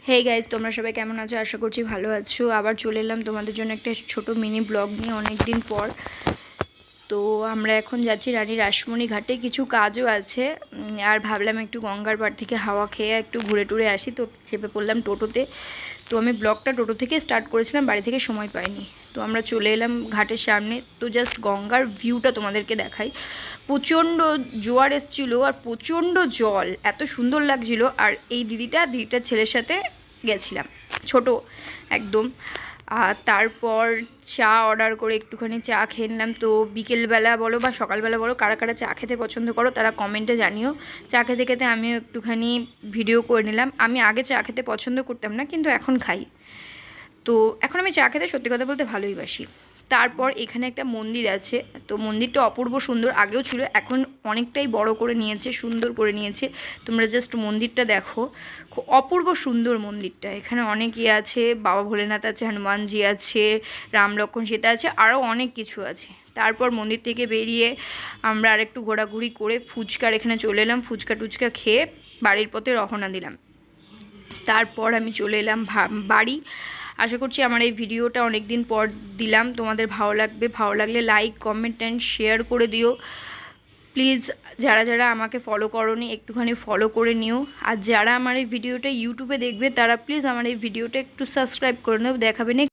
Hey guys, তোমরা সবাই কেমন আছো? আশা করছি ভালো আছো। আবার চলে এলাম তোমাদের জন্য একটা ছোট মিনি ব্লগ নিয়ে অনেক দিন পর। তো আমরা এখন যাচ্ছি রানী রাসমণি ঘাটে, কিছু কাজও আছে। আর ভাবলাম একটু গঙ্গার পাড় থেকে হাওয়া খেয়ে একটু ঘুরে টুরে আসি, তো চেপে পড়লাম টোটোতে। তো আমি ব্লগটা টোটো থেকে স্টার্ট করেছিলাম, বাড়ি থেকে সময় পাইনি। তো আমরা চলে এলাম ঘাটের সামনে। তো জাস্ট গঙ্গার ভিউটা তোমাদেরকে দেখাই। প্রচণ্ড জোয়ার এসেছিলো আর প্রচণ্ড জল, এত সুন্দর লাগছিল। আর এই দিদিটার ছেলের সাথে গেছিলাম, ছোট একদম। আর তারপর চা অর্ডার করে একটুখানি চা খেয়ে নিলাম। তো বিকেলবেলা বলো বা সকালবেলা বলো, কারা কারা চা খেতে পছন্দ করো তারা কমেন্টে জানিও। চা খেতে খেতে আমিও একটুখানি ভিডিও করে নিলাম। আমি আগে চা খেতে পছন্দ করতাম না, কিন্তু এখন খাই। তো এখন আমি চা খেতে সত্যি কথা বলতে ভালোই বাসি। তারপর এখানে একটা মন্দির আছে। তো মন্দিরটা অপূর্ব সুন্দর, আগেও ছিল, এখন অনেকটাই বড় করে নিয়েছে, সুন্দর করে নিয়েছে। তোমরা জাস্ট মন্দিরটা দেখো, খুব অপূর্ব সুন্দর মন্দিরটা। এখানে অনেক আছে, বাবা ভোলেনাথ আছে, হনুমানজি আছে, রাম লক্ষ্মণ সীতা আছে, আরও অনেক কিছু আছে। তারপর মন্দির থেকে বেরিয়ে আমরা আরেকটু ঘোরাঘুরি করে ফুচকার এখানে চলে এলাম। ফুচকা টুচকা খেয়ে বাড়ির পথে রওনা দিলাম। তারপর আমি চলে এলাম বাড়ি। আশা করছি আমার এই ভিডিওটা অনেক দিন পর দিলাম, তোমাদের ভালো লাগবে। ভালো লাগলে লাইক কমেন্ট অ্যান্ড শেয়ার করে দিও প্লিজ। যারা যারা আমাকে ফলো করোনি একটুখানি ফলো করে নিও। আর যারা আমার এই ভিডিওটা ইউটিউবে দেখবে তারা প্লিজ আমার এই ভিডিওটা একটু সাবস্ক্রাইব করে নেও। দেখাবে না